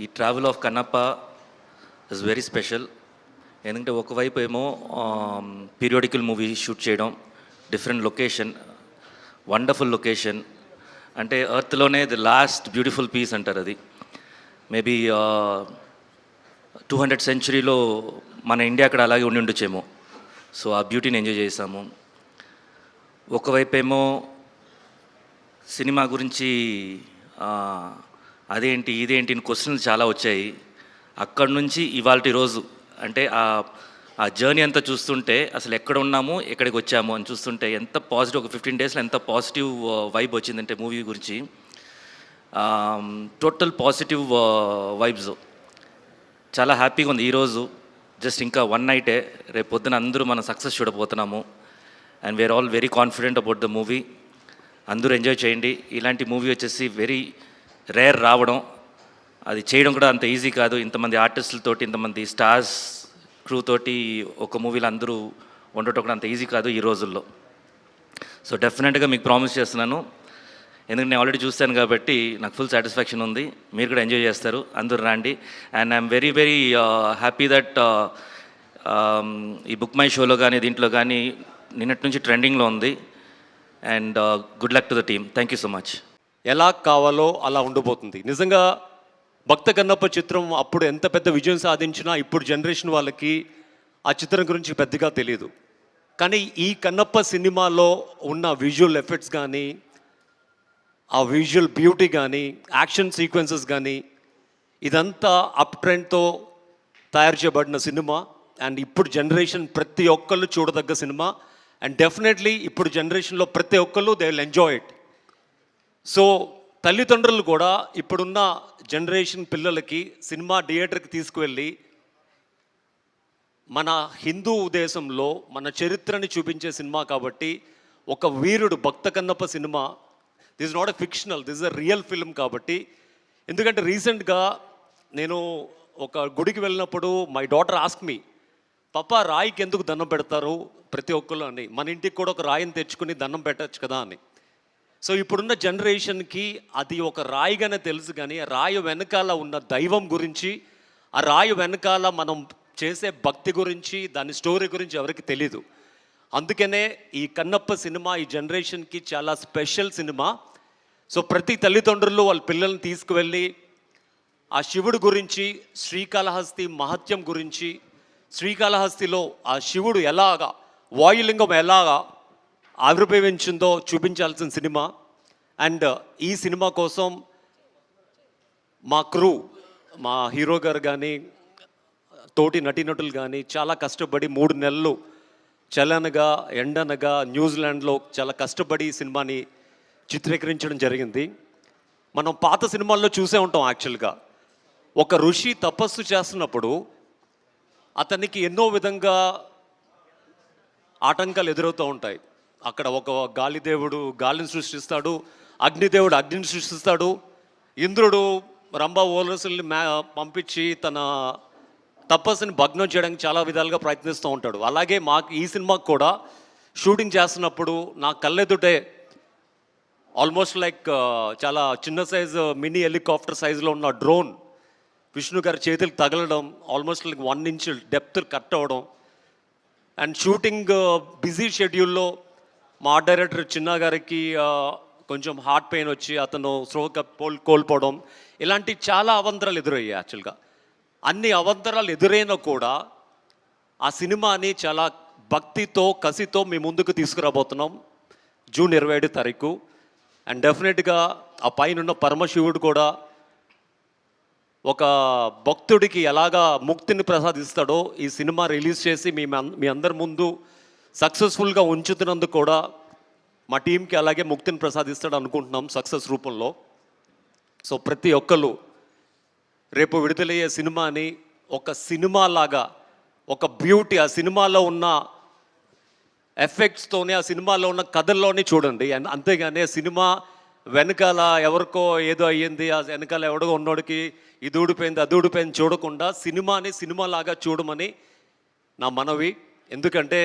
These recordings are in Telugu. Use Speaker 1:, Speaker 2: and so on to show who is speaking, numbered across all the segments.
Speaker 1: ఈ travel of Kannappa is very special. ఎందుకంటే ఒకవైపు ఏమో పీరియాడికల్ మూవీ షూట్ చేయడం, డిఫరెంట్ లొకేషన్, వండర్ఫుల్ లొకేషన్. అంటే ఎర్త్లోనే ది లాస్ట్ బ్యూటిఫుల్ పీస్ అంటారు అది. మేబీ 200th సెంచురీలో మన ఇండియా అక్కడ అలాగే ఉండి ఉండొచ్చేమో. సో ఆ బ్యూటీని ఎంజాయ్ చేసాము. ఒకవైపు ఏమో సినిమా గురించి అదేంటి ఇదేంటి క్వశ్చన్లు చాలా వచ్చాయి. అక్కడి నుంచి ఇవాల్టి రోజు అంటే ఆ జర్నీ అంతా చూస్తుంటే అసలు ఎక్కడ ఉన్నాము ఎక్కడికి వచ్చాము అని చూస్తుంటే ఎంత పాజిటివ్, ఒక 15 డేస్లో ఎంత పాజిటివ్ వైబ్ వచ్చిందంటే మూవీ గురించి. Total positive vibes. చాలా హ్యాపీగా ఉంది ఈరోజు. జస్ట్ ఇంకా వన్ నైటే, రేపు పొద్దున అందరూ మనం సక్సెస్ చూడబోతున్నాము. And we're all very confident about the movie. అందరూ ఎంజాయ్ చేయండి. ఇలాంటి మూవీ వచ్చేసి వెరీ రేర్ రావడం, అది చేయడం కూడా అంత ఈజీ కాదు. ఇంతమంది ఆర్టిస్టులతోటి, ఇంతమంది స్టార్స్ క్రూ తోటి ఒక మూవీలో అందరూ ఉండటం కూడా అంత ఈజీ కాదు ఈ రోజుల్లో. సో డెఫినెట్గా మీకు ప్రామిస్ చేస్తున్నాను, ఎందుకంటే నేను ఆల్రెడీ చూస్తాను కాబట్టి నాకు ఫుల్ సాటిస్ఫాక్షన్ ఉంది. మీరు కూడా ఎంజాయ్ చేస్తారు, అందరూ రండి. And I'm very very happy that ఈ బుక్ మై షోలో కానీ దీంట్లో కానీ నిన్నటి నుంచి ట్రెండింగ్లో ఉంది. And good luck to the team. Thank you so much.
Speaker 2: ఎలా కావాలో అలా ఉండబోతుంది. నిజంగా భక్త కన్నప్ప చిత్రం అప్పుడు ఎంత పెద్ద విజయం సాధించినా ఇప్పుడు జనరేషన్ వాళ్ళకి ఆ చిత్రం గురించి పెద్దగా తెలియదు. కానీ ఈ కన్నప్ప సినిమాలో ఉన్న విజువల్ ఎఫెక్ట్స్ కానీ, ఆ విజువల్ బ్యూటీ కానీ, యాక్షన్ సీక్వెన్సెస్ కానీ, ఇదంతా అప్ ట్రెండ్తో తయారు చేయబడిన సినిమా. అండ్ ఇప్పుడు జనరేషన్ ప్రతి ఒక్కళ్ళు చూడదగ్గ సినిమా. అండ్ డెఫినెట్లీ ఇప్పుడు జనరేషన్లో ప్రతి ఒక్కళ్ళు they will enjoy it. So తల్లిదండ్రులు కూడా ఇప్పుడున్న జనరేషన్ పిల్లలకి సినిమా థియేటర్కి తీసుకువెళ్ళి మన హిందూ దేశంలో మన చరిత్రని చూపించే సినిమా కాబట్టి, ఒక వీరుడు భక్త కన్నప్ప సినిమా, this is not a fictional, this is a real film కాబట్టి. ఎందుకంటే రీసెంట్గా నేను ఒక గుడికి వెళ్ళినప్పుడు మై డాటర్ ఆస్క్ మీ, పాపా రాయికి ఎందుకు దండం పెడతారు ప్రతి ఒక్కరు అని, మన ఇంటికి కూడా ఒక రాయిని తెచ్చుకుని దండం పెట్టచ్చు కదా అని. సో ఇప్పుడున్న జనరేషన్కి అది ఒక రాయిగానే తెలుసు, కానీ ఆ రాయి వెనకాల ఉన్న దైవం గురించి, ఆ రాయి వెనకాల మనం చేసే భక్తి గురించి, దాని స్టోరీ గురించి ఎవరికి తెలీదు. అందుకనే ఈ కన్నప్ప సినిమా ఈ జనరేషన్కి చాలా స్పెషల్ సినిమా. సో ప్రతి తల్లిదండ్రులు వాళ్ళ పిల్లల్ని తీసుకువెళ్ళి ఆ శివుడు గురించి, శ్రీకాళహస్తి మహత్యం గురించి, శ్రీకాళహస్తిలో ఆ శివుడు ఎలాగా, వాయులింగం ఎలాగా ఆవిర్భవించిందో చూపించాల్సిన సినిమా. అండ్ ఈ సినిమా కోసం మా క్రూ, మా హీరో గారు కానీ, తోటి నటీనటులు కానీ చాలా కష్టపడి 3 నెలలు చలనగా ఎండనగా న్యూజిలాండ్లో చాలా కష్టపడి ఈ సినిమాని చిత్రీకరించడం జరిగింది. మనం పాత సినిమాల్లో చూసే ఉంటాం. యాక్చువల్గా ఒక ఋషి తపస్సు చేస్తున్నప్పుడు అతనికి ఎన్నో విధంగా ఆటంకాలు ఎదురవుతూ ఉంటాయి. అక్కడ ఒక గాలిదేవుడు గాలిని సృష్టిస్తాడు, అగ్నిదేవుడు అగ్నిని సృష్టిస్తాడు, ఇంద్రుడు రంభ ఓలసుల్ని పంపించి తన తపస్సుని భగ్నం చేయడానికి చాలా విధాలుగా ప్రయత్నిస్తూ ఉంటాడు. అలాగే మాకు ఈ సినిమాకు కూడా షూటింగ్ చేస్తున్నప్పుడు నా కళ్ళెదుటే ఆల్మోస్ట్ లైక్ చాలా చిన్న సైజు మినీ హెలికాప్టర్ సైజులో ఉన్న డ్రోన్ విష్ణు గారి చేతులకు తగలడం, almost like 1 inch depth cut అవ్వడం. అండ్ షూటింగ్ బిజీ షెడ్యూల్లో మా డైరెక్టర్ చిన్న గారికి కొంచెం హార్ట్ పెయిన్ వచ్చి అతను స్ట్రోక్ కోల్పోవడం, ఇలాంటి చాలా అవంతరాలు ఎదురయ్యాయి. యాక్చువల్గా అన్ని అవంతరాలు ఎదురైనా కూడా ఆ సినిమాని చాలా భక్తితో కసితో మీ ముందుకు తీసుకురాబోతున్నాం జూన్ 27 తారీఖు. అండ్ డెఫినెట్గా ఆ పైన పరమశివుడు కూడా ఒక భక్తుడికి ఎలాగా ముక్తిని ప్రసాదిస్తాడో ఈ సినిమా రిలీజ్ చేసి మీ అందరి ముందు సక్సెస్ఫుల్గా ఉంచుతున్నందుకు కూడా మా టీంకి అలాగే ముక్తిని ప్రసాదిస్తాడు అనుకుంటున్నాం సక్సెస్ రూపంలో. సో ప్రతి ఒక్కరు రేపు విడుదలయ్యే సినిమాని ఒక సినిమా లాగా, ఒక బ్యూటీ, ఆ సినిమాలో ఉన్న ఎఫెక్ట్స్తోనే, ఆ సినిమాలో ఉన్న కథల్లోనే చూడండి. అంతేగాని సినిమా వెనకాల ఎవరికో ఏదో అయ్యింది, ఆ వెనకాల ఎవడో ఉన్నోడికి ఇది ఊడిపోయింది అది ఊడిపోయింది చూడకుండా సినిమాని సినిమాలాగా చూడమని నా మనవి. ఎందుకంటే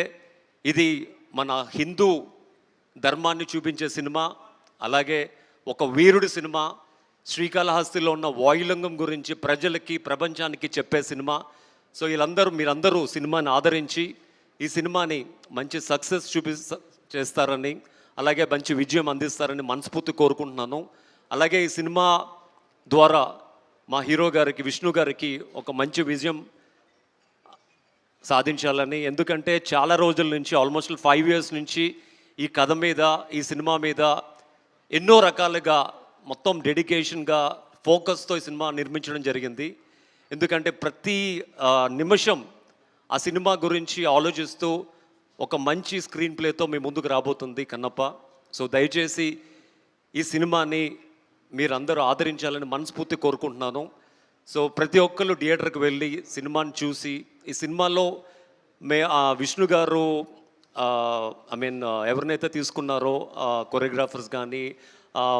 Speaker 2: ఇది మన హిందూ ధర్మాన్ని చూపించే సినిమా, అలాగే ఒక వీరుడి సినిమా. శ్రీకాళహస్తిలో ఉన్న వాయులింగం గురించి ప్రజలకి ప్రపంచానికి చెప్పే సినిమా. సో మీరందరూ సినిమాని ఆదరించి ఈ సినిమాని మంచి సక్సెస్ చేస్తారని, అలాగే మంచి విజయం అందిస్తారని మనస్ఫూర్తి కోరుకుంటున్నాను. అలాగే ఈ సినిమా ద్వారా మా హీరో గారికి, విష్ణు గారికి ఒక మంచి విజయం సాధించాలని. ఎందుకంటే చాలా రోజుల నుంచి, ఆల్మోస్ట్ 5 years నుంచి ఈ కథ మీద, ఈ సినిమా మీద ఎన్నో రకాలుగా మొత్తం డెడికేషన్గా, ఫోకస్తో ఈ సినిమా నిర్మించడం జరిగింది. ఎందుకంటే ప్రతి నిమిషం ఆ సినిమా గురించి ఆలోచిస్తూ ఒక మంచి స్క్రీన్ ప్లేతో మీ ముందుకు రాబోతుంది కన్నప్ప. సో దయచేసి ఈ సినిమాని మీరందరూ ఆదరించాలని మనస్ఫూర్తి కోరుకుంటున్నాను. సో ప్రతి ఒక్కరు థియేటర్కి వెళ్ళి సినిమాని చూసి, ఈ సినిమాలో విష్ణు గారు ఎవరినైతే తీసుకున్నారో కొరియోగ్రాఫర్స్ కానీ,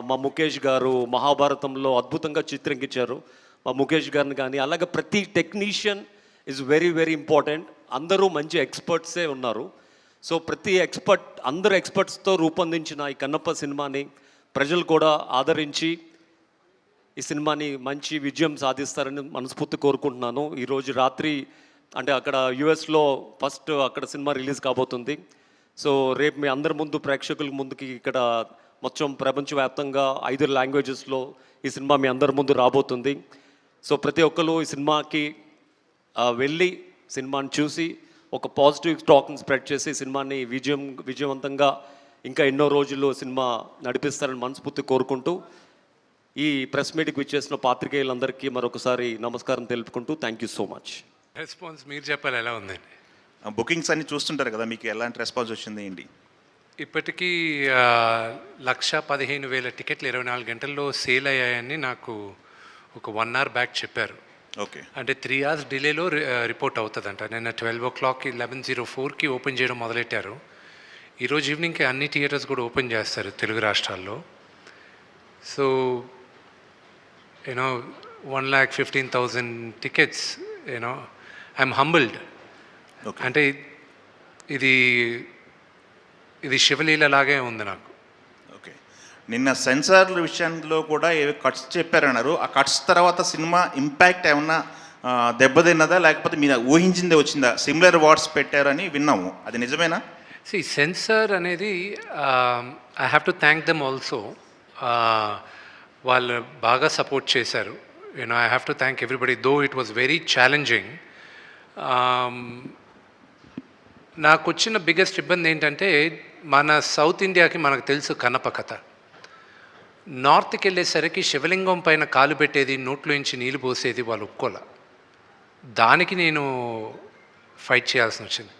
Speaker 2: మా ముఖేష్ గారు మహాభారతంలో అద్భుతంగా చిత్రీకరించారు, మా ముఖేష్ గారిని కానీ, అలాగే ప్రతి technician is very very important. అందరూ మంచి ఎక్స్పర్ట్సే ఉన్నారు. సో అందరు ఎక్స్పర్ట్స్తో రూపొందించిన ఈ కన్నప్ప సినిమాని ప్రజలు కూడా ఆదరించి ఈ సినిమాని మంచి విజయం సాధిస్తారని మనస్ఫూర్తి కోరుకుంటున్నాను. ఈరోజు రాత్రి అంటే అక్కడ యుఎస్లో ఫస్ట్ అక్కడ సినిమా రిలీజ్ కాబోతుంది. సో రేపు మీ అందరి ముందు, ప్రేక్షకుల ముందుకి ఇక్కడ మొత్తం ప్రపంచవ్యాప్తంగా 5 లాంగ్వేజెస్లో ఈ సినిమా మీ అందరి ముందు రాబోతుంది. సో ప్రతి ఒక్కరు ఈ సినిమాకి వెళ్ళి సినిమాని చూసి ఒక పాజిటివ్ టాక్ని స్ప్రెడ్ చేసి సినిమాని విజయవంతంగా ఇంకా ఎన్నో రోజుల్లో సినిమా నడిపిస్తారని మనస్ఫూర్తి కోరుకుంటూ ఈ ప్రెస్ మీట్కి విచ్చేసిన పాత్రికేయులందరికీ మరొకసారి నమస్కారం తెలుపుకుంటూ thank you so much.
Speaker 3: Response మీరు చెప్పాలి, ఎలా ఉందండి?
Speaker 4: బుకింగ్స్ అన్ని చూస్తుంటారు కదా, మీకు ఎలాంటి రెస్పాన్స్ వచ్చింది ఏంటి?
Speaker 3: ఇప్పటికీ 1,15,000 టికెట్లు 24 గంటల్లో సేల్ అయ్యాయని నాకు ఒక 1 hour బ్యాక్ చెప్పారు.
Speaker 4: ఓకే,
Speaker 3: అంటే 3 hours డిలేలో రిపోర్ట్ అవుతుందంట. నిన్న 12 o'clock 11:04 ఓపెన్ చేయడం మొదలెట్టారు. ఈరోజు ఈవినింగ్కి అన్ని థియేటర్స్ కూడా ఓపెన్ చేస్తారు తెలుగు రాష్ట్రాల్లో. So 1,15,000 tickets, I'm humbled. అంటే ఇది శివలీల లాగే ఉంది నాకు.
Speaker 4: ఓకే, నిన్న సెన్సార్ల విషయంలో కూడా ఏవో కట్స్ చెప్పారన్నారు. ఆ కట్స్ తర్వాత సినిమా ఇంపాక్ట్ ఏమన్నా దెబ్బతిన్నదా, లేకపోతే మీరు ఊహించిందే వచ్చిందా? సిమిలర్ వర్డ్స్ పెట్టారని విన్నాము, అది నిజమేనా?
Speaker 3: సెన్సార్ అనేది I have to thank them also. వాళ్ళు బాగా సపోర్ట్ చేశారు. I have to thank everybody, though it was very challenging. నాకు వచ్చిన బిగ్గెస్ట్ ఇబ్బంది ఏంటంటే, మన సౌత్ ఇండియాకి మనకు తెలుసు కన్నప్ప కథ. నార్త్కి వెళ్ళేసరికి శివలింగం పైన కాలు పెట్టేది, నోట్లోంచి నీళ్ళు పోసేది వాళ్ళు ఒప్పుకోలే. దానికి నేను ఫైట్ చేయాల్సి వచ్చింది.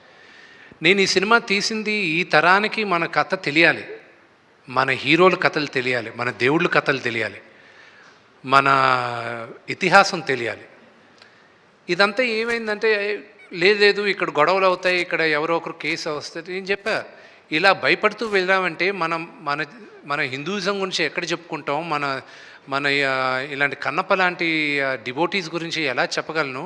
Speaker 3: నేను ఈ సినిమా తీసింది ఈ తరానికి మన కథ తెలియాలి, మన హీరోల కథలు తెలియాలి, మన దేవుళ్ళ కథలు తెలియాలి, మన ఇతిహాసం తెలియాలి. ఇదంతా ఏమైందంటే, లేదు ఇక్కడ గొడవలు అవుతాయి, ఇక్కడ ఎవరో ఒకరు కేసు వస్తుంది. నేను చెప్పా, ఇలా భయపడుతూ వెళ్ళామంటే మన హిందూయిజం గురించి ఎక్కడ చెప్పుకుంటాం, మన ఇలాంటి కన్నప్ప లాంటి డివోటీస్ గురించి ఎలా చెప్పగలను?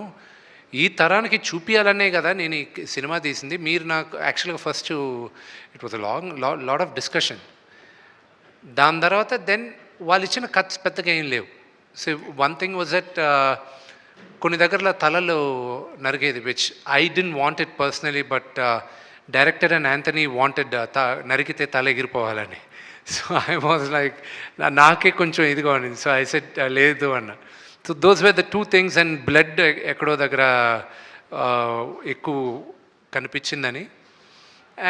Speaker 3: ఈ తరానికి చూపించాలనే కదా నేను ఈ సినిమా తీసింది. మీరు నాకు యాక్చువల్గా first it was lot of discussion. దాని తర్వాత వాళ్ళు ఇచ్చిన కట్స్ పెద్దగా ఏం లేవు. So one thing was that కొన్ని దగ్గరలో తలలు నరిగేది, which I don't want it personally, but director and Anthony wanted నరికితే తల ఎగిరిపోవాలని. సో ఐ వాజ్ లైక్, నాకే కొంచెం ఇదిగా ఉంది. సో ఐ సెడ్ లేదు అన్న. So those were the 2 things. And blood ఎక్కడో దగ్గర ఎక్కువ కనిపించిందని.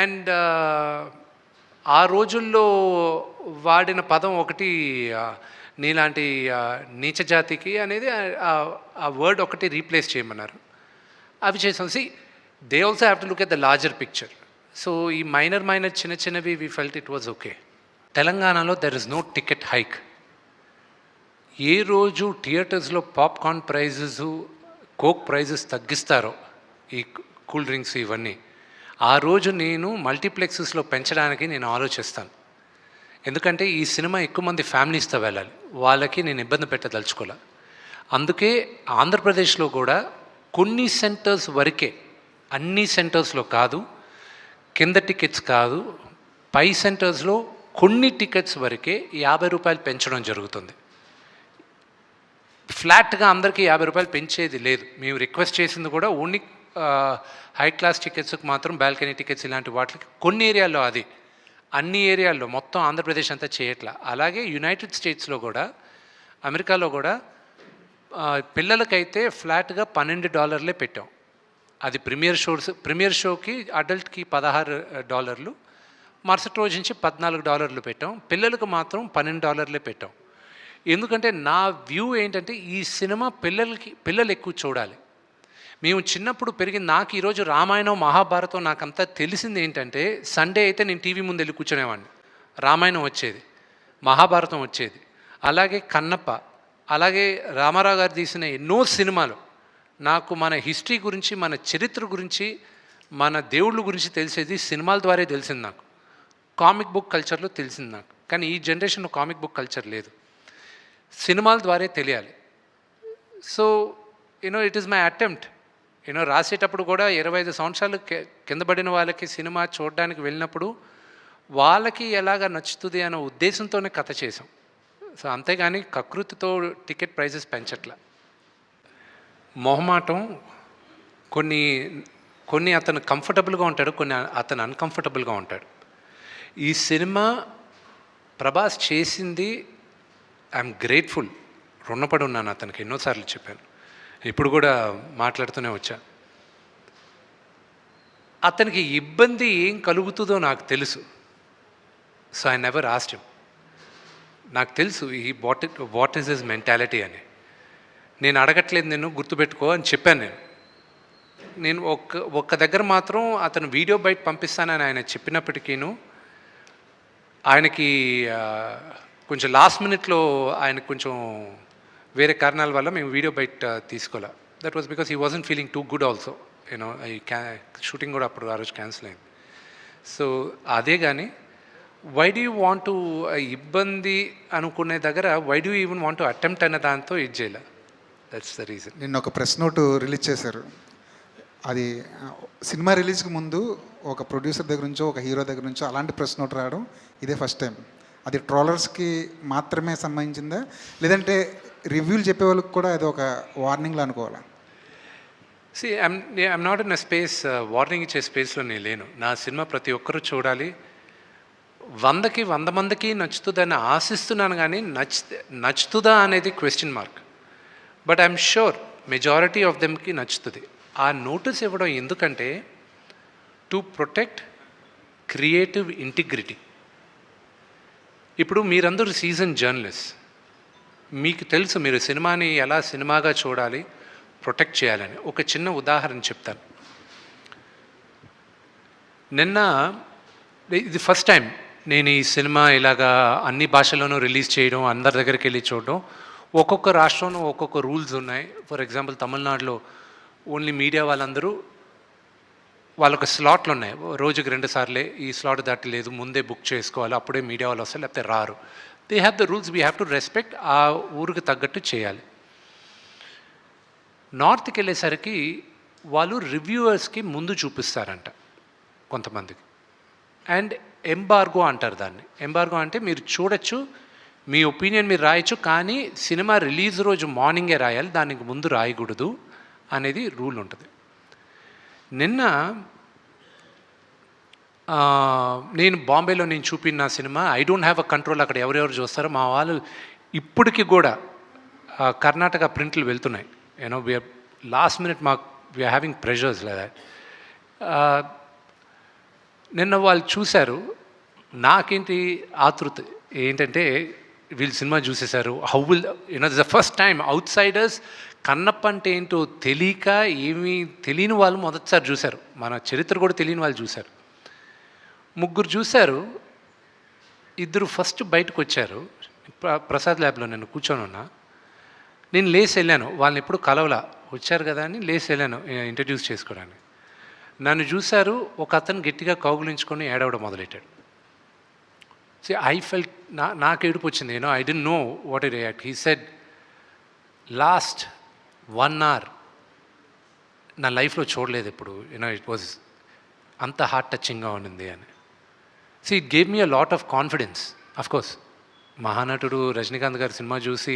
Speaker 3: అండ్ ఆ రోజుల్లో వాడిన పదం ఒకటి, నీలాంటి నీచ జాతికి అనేది ఆ వర్డ్ ఒకటి రీప్లేస్ చేయమన్నారు. అవి చేసాం. They also have to look at the larger picture. So ఈ మైనర్ చిన్నవి we felt it was okay. తెలంగాణలో there is no ticket hike. ఏ రోజు థియేటర్స్లో పాప్కార్న్ ప్రైజెస్, కోక్ ప్రైజెస్ తగ్గిస్తారో, ఈ కూల్ డ్రింక్స్ ఇవన్నీ, ఆ రోజు నేను మల్టీప్లెక్సెస్లో పెంచడానికి నేను ఆలోచిస్తాను. ఎందుకంటే ఈ సినిమా ఎక్కువ మంది ఫ్యామిలీస్తో వెళ్ళాలి, వాళ్ళకి నేను ఇబ్బంది పెట్టదలుచుకోలే. అందుకే ఆంధ్రప్రదేశ్లో కూడా కొన్ని సెంటర్స్ వరకే, అన్ని సెంటర్స్లో కాదు, కింద టికెట్స్ కాదు, పై సెంటర్స్లో కొన్ని టికెట్స్ వరకే 50 రూపాయలు పెంచడం జరుగుతుంది. ఫ్లాట్గా అందరికీ 50 రూపాయలు పెంచేది లేదు. మేము రిక్వెస్ట్ చేసింది కూడా ఓన్లీ హై క్లాస్ టికెట్స్కి మాత్రం, బాల్కనీ టికెట్స్ ఇలాంటి వాటికి కొన్ని ఏరియాల్లో, అది అన్ని ఏరియాల్లో మొత్తం ఆంధ్రప్రదేశ్ అంతా చేయట్లా. అలాగే యునైటెడ్ స్టేట్స్లో కూడా, అమెరికాలో కూడా పిల్లలకైతే ఫ్లాట్గా $12 పెట్టాం. అది ప్రీమియర్ షోకి అడల్ట్కి $16, మరుసటి రోజు నుంచి $14 పెట్టాం. పిల్లలకు మాత్రం $12 పెట్టాం. ఎందుకంటే నా వ్యూ ఏంటంటే ఈ సినిమా పిల్లలు ఎక్కువ చూడాలి. మేము చిన్నప్పుడు పెరిగింది, నాకు ఈరోజు రామాయణం మహాభారతం నాకంతా తెలిసింది ఏంటంటే, సండే అయితే నేను టీవీ ముందు వెళ్ళి కూర్చునేవాడిని, రామాయణం వచ్చేది, మహాభారతం వచ్చేది, అలాగే కన్నప్ప, అలాగే రామారావు గారు తీసిన ఎన్నో సినిమాలు. నాకు మన హిస్టరీ గురించి, మన చరిత్ర గురించి, మన దేవుళ్ళ గురించి తెలిసేది సినిమాల ద్వారా తెలిసింది. నాకు కామిక్ బుక్ కల్చర్లో తెలిసింది నాకు. కానీ ఈ జనరేషన్లో కామిక్ బుక్ కల్చర్ లేదు, సినిమాల ద్వారా తెలియాలి. So it is my attempt. రాసేటప్పుడు కూడా 25 సంవత్సరాలు కింద పడిన వాళ్ళకి సినిమా చూడడానికి వెళ్ళినప్పుడు వాళ్ళకి ఎలాగ నచ్చుతుంది అనే ఉద్దేశంతోనే కథ చేసాం. సో అంతేగాని కకృతితో టికెట్ ప్రైజెస్ పెంచట్ల. మొహమాటం కొన్ని అతను కంఫర్టబుల్గా ఉంటాడు, కొన్ని అతను అన్కంఫర్టబుల్గా ఉంటాడు. ఈ సినిమా ప్రభాస్ చేసింది, ఐఎమ్ గ్రేట్ఫుల్, రుణపడి ఉన్నాను అతనికి. ఎన్నోసార్లు చెప్పాను, ఇప్పుడు కూడా మాట్లాడుతూనే వచ్చా. అతనికి ఇబ్బంది ఏం కలుగుతుందో నాకు తెలుసు. So I never asked him. నాకు తెలుసు వాట్ ఈస్ హిస్ మెంటాలిటీ అని. నేను అడగట్లేదు, నేను గుర్తుపెట్టుకో అని చెప్పాను. నేను ఒక్క దగ్గర మాత్రం అతను వీడియో బయట పంపిస్తానని ఆయన చెప్పినప్పటికీను, ఆయనకి కొంచెం లాస్ట్ మినిట్లో ఆయనకు కొంచెం వేరే కారణాల వల్ల మేము వీడియో బయట తీసుకోలే. That was because he wasn't feeling too good also. ఈ షూటింగ్ కూడా అప్పుడు ఆ రోజు క్యాన్సిల్ అయింది. సో అదే కానీ why do you want to, ఇబ్బంది అనుకునే దగ్గర why do even want to attempt అనే దాంతో ఇది చేయలే. That's the reason.
Speaker 5: నిన్న ఒక ప్రెస్ నోట్ రిలీజ్ చేశారు. అది సినిమా రిలీజ్కి ముందు ఒక ప్రొడ్యూసర్ దగ్గర నుంచో, ఒక హీరో దగ్గర నుంచో అలాంటి ప్రెస్ నోట్ రావడం ఇదే ఫస్ట్ టైం. అది ట్రోలర్స్కి మాత్రమే సంబంధించిందా, లేదంటే రివ్యూలు చెప్పే వాళ్ళకి కూడా అది ఒక వార్నింగ్లో అనుకోవాలా?
Speaker 3: I'm not in a space, warning ఇచ్చే స్పేస్లో నేను లేను. నా సినిమా ప్రతి ఒక్కరూ చూడాలి, 100 మందికి నచ్చుతుందని ఆశిస్తున్నాను. కానీ నచ్చుతుందా అనేది question mark. But I'm sure majority of దెమ్కి నచ్చుతుంది. ఆ నోటీస్ ఇవ్వడం ఎందుకంటే టు ప్రొటెక్ట్ క్రియేటివ్ ఇంటిగ్రిటీ. ఇప్పుడు మీరందరూ సీజన్ జర్నలిస్ట్, మీకు తెలుసు మీరు సినిమాని ఎలా సినిమాగా చూడాలి, ప్రొటెక్ట్ చేయాలని. ఒక చిన్న ఉదాహరణ చెప్తాను. నిన్న ఇది ఫస్ట్ టైం నేను ఈ సినిమా ఇలాగా అన్ని భాషల్లోనూ రిలీజ్ చేయడం, అందరి దగ్గరికి వెళ్ళి చూడడం. ఒక్కొక్క రాష్ట్రంలో ఒక్కొక్క రూల్స్ ఉన్నాయి. ఫర్ ఎగ్జాంపుల్ తమిళనాడులో ఓన్లీ మీడియా వాళ్ళందరూ వాళ్ళొక స్లాట్లు ఉన్నాయి, రోజుకి 2 సార్లే, ఈ స్లాట్ దాటలేదు, ముందే బుక్ చేసుకోవాలి, అప్పుడే మీడియా వాళ్ళు వస్తారు, లేకపోతే రారు. They have the rules, we have to respect. ఆ ఊరికి తగ్గట్టు చేయాలి. నార్త్కి వెళ్ళేసరికి వాళ్ళు రివ్యూవర్స్కి ముందు చూపిస్తారంట కొంతమందికి. అండ్ ఎంబార్గో అంటారు దాన్ని. ఎంబార్గో అంటే మీరు చూడొచ్చు, మీ ఒపీనియన్ మీరు రాయొచ్చు, కానీ సినిమా రిలీజ్ రోజు మార్నింగే రాయాలి, దానికి ముందు రాయకూడదు అనేది రూల్ ఉంటుంది. నిన్న నేను బాంబేలో నేను చూపిన cinema I don't have a control, అక్కడ ఎవరెవరు చూస్తారో మా వాళ్ళు ఇప్పటికి కూడా కర్ణాటక ప్రింట్లు వెళ్తున్నాయి. We're last minute we're having pressures లేదా. నిన్న వాళ్ళు చూశారు, నాకేంటి ఆతృత ఏంటంటే వీళ్ళు సినిమా చూసేశారు, how will the first time outsiders Kannappa అంటే ఏంటో తెలియక, ఏమీ తెలియని వాళ్ళు మొదటిసారి చూశారు, మన చరిత్ర కూడా తెలియని వాళ్ళు చూశారు. 3 చూశారు, 2 ఫస్ట్ బయటకు వచ్చారు. ప్రసాద్ ల్యాబ్లో నేను కూర్చొని ఉన్నా, నేను లేసి వెళ్ళాను, వాళ్ళని ఎప్పుడు కలవలా, వచ్చారు కదా అని లేసి వెళ్ళాను ఇంట్రడ్యూస్ చేసుకోవడానికి. నన్ను చూశారు, ఒక అతను గట్టిగా కౌగులించుకొని ఏడవడం మొదలెట్టాడు. ఐ ఫెల్ట్, నాకు ఏడుపు వచ్చింది. I don't know what to react. He said, last 1 hour నా లైఫ్లో చూడలేదు ఇప్పుడు, ఇట్ వాజ్ అంత హార్ట్ టచింగ్గా ఉన్నింది అని. It gave me a lot of confidence. Of course మహానటుడు రజనీకాంత్ గారి సినిమా చూసి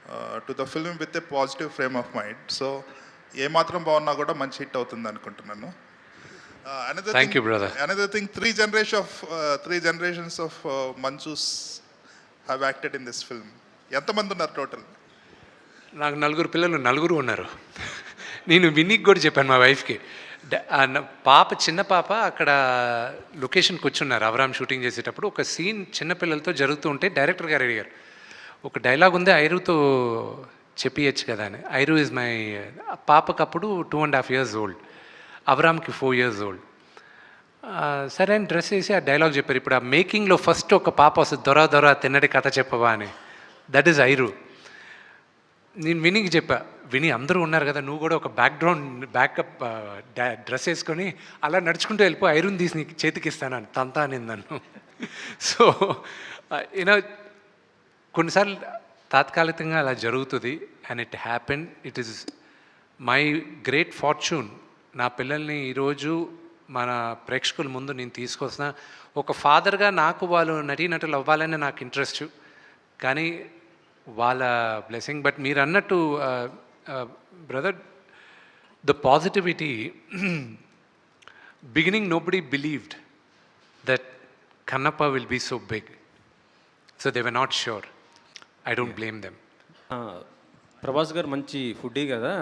Speaker 6: to the film with a positive frame of mind. So ఏమాత్రం బాగున్నా కూడా మంచి హిట్ అవుతుంది అనుకుంటున్నాను.
Speaker 3: Thank you, brother.
Speaker 6: Another thing, three generations of Manchus have acted in this film. ఎంతమంది ఉన్నారు టోటల్?
Speaker 3: నాకు 4 పిల్లలు, 4 ఉన్నారు. నేను వినీకి కూడా చెప్పాను మా వైఫ్కి. చిన్న పాప అక్కడ లొకేషన్కి వచ్చున్నారు అవరామ్ షూటింగ్ చేసేటప్పుడు. ఒక సీన్ చిన్నపిల్లలతో జరుగుతూ ఉంటే డైరెక్టర్ గారు అడిగారు, ఒక డైలాగ్ ఉంది ఐరుతో చెప్పియచ్చు కదా అని. ఐరు ఇస్ మై పాపకు అప్పుడు 2.5 years old, అవరామ్కి 4 years old. సరే అని డ్రెస్ వేసి ఆ డైలాగ్ చెప్పారు. ఇప్పుడు ఆ మేకింగ్లో ఫస్ట్ ఒక పాప వస్తుంది, దొర తిన్నడి కథ చెప్పవా అని. దట్ ఈస్ ఐరు. నేను వినీకి చెప్పా, విని అందరూ ఉన్నారు కదా, నువ్వు కూడా ఒక బ్యాకప్ డ్రెస్ వేసుకొని అలా నడుచుకుంటూ వెళ్ళిపో, ఐరన్ తీసి నీకు చేతికి ఇస్తాను తంతా అని నన్ను. సో యూనో కొన్నిసార్లు తాత్కాలికంగా అలా జరుగుతుంది. And it happen. It is my great fortune. నా పిల్లల్ని ఈరోజు మన ప్రేక్షకుల ముందు నేను తీసుకొస్తున్నా. ఒక ఫాదర్గా నాకు వాళ్ళు నటీనటులు అవ్వాలని నాకు ఇంట్రెస్ట్, కానీ వాళ్ళ బ్లెస్సింగ్. బట్ మీరు అన్నట్టు brother, the positivity, beginning nobody believed that Kannappa will be so big, so they were not sure. I don't blame them.
Speaker 7: Prabhas గారు మంచి ఫుడ్డీ కదా,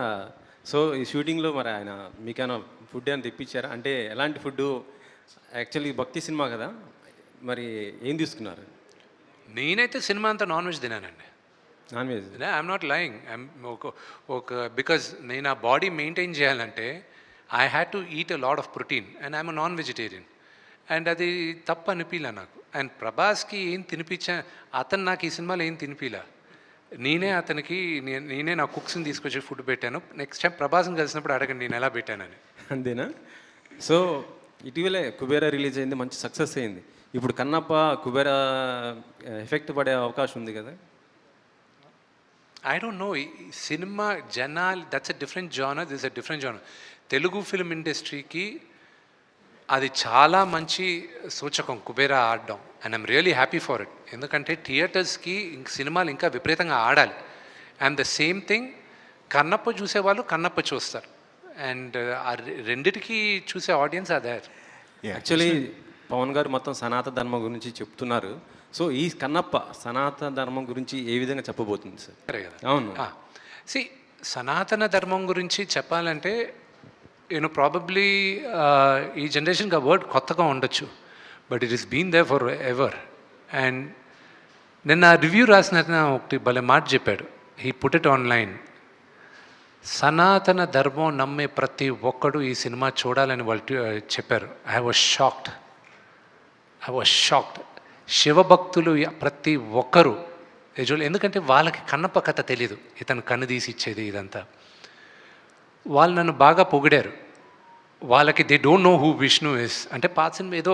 Speaker 7: సో ఈ షూటింగ్లో మరి ఆయన మీకైనా ఫుడ్ అని తెప్పించారా? అంటే ఎలాంటి ఫుడ్డు? యాక్చువల్లీ భక్తి సినిమా కదా, మరి ఏం తీసుకున్నారు?
Speaker 3: నేనైతే సినిమా అంతా నాన్ వెజ్ తినానండి.
Speaker 7: Non veg?
Speaker 3: I'm not lying. Because నేను ఆ బాడీ మెయింటైన్ చేయాలంటే I had to eat a lot of protein and I'm non vegetarian. And అది తప్పు అనిపించలే నాకు. అండ్ ప్రభాస్కి ఏం తినిపించా, అతను నాకు ఈ సినిమాలో ఏం తినిపించలే. నేనే నా కుక్స్ని తీసుకొచ్చి ఫుడ్ పెట్టాను. నెక్స్ట్ టైం ప్రభాస్ని కలిసినప్పుడు అడగండి నేను ఎలా పెట్టానని.
Speaker 7: అంతేనా? సో ఇటీవలే కుబేరా రిలీజ్ అయింది, మంచి సక్సెస్ అయింది. ఇప్పుడు కన్నప్ప కుబేరా ఎఫెక్ట్ పడే అవకాశం ఉంది కదా?
Speaker 3: I don't no. సినిమా జనాలు, that's a different genre, this a different genre. Telugu film ఇండస్ట్రీకి అది చాలా మంచి సూచకం కుబేరా ఆడడం. And I'm really happy for it. ఎందుకంటే థియేటర్స్కి సినిమాలు ఇంకా విపరీతంగా ఆడాలి. And the same thing, Kannappa చూసేవాళ్ళు కన్నప్ప చూస్తారు. అండ్ ఆ రెండిటికి చూసే ఆడియన్స్ అదే.
Speaker 7: యాక్చువల్లీ పవన్ గారు మొత్తం సనాతన ధర్మం గురించి చెప్తున్నారు. సో ఈ కన్నప్ప సనాతన ధర్మం గురించి ఏ విధంగా చెప్పబోతుంది సార్?
Speaker 3: సరే కదా.
Speaker 7: అవును.
Speaker 3: సనాతన ధర్మం గురించి చెప్పాలంటే ప్రాబబ్లీ ఈ జనరేషన్కి ఆ వర్డ్ కొత్తగా ఉండొచ్చు, but it is been there forever. And నిన్న రివ్యూ రాసిన ఒకటి భలే మాట చెప్పాడు. He put it online. సనాతన ధర్మం నమ్మే ప్రతి ఒక్కడు ఈ సినిమా చూడాలని వాళ్ళు చెప్పారు. I was shocked. శివభక్తులు ప్రతి ఒక్కరు ఎందుకంటే వాళ్ళకి కన్నప్ప కథ తెలీదు, ఇతను కన్ను తీసి ఇచ్చేది ఇదంతా. వాళ్ళు నన్ను బాగా పొగిడారు. వాళ్ళకి they don't know who Vishnu is. అంటే పాత సినిమా ఏదో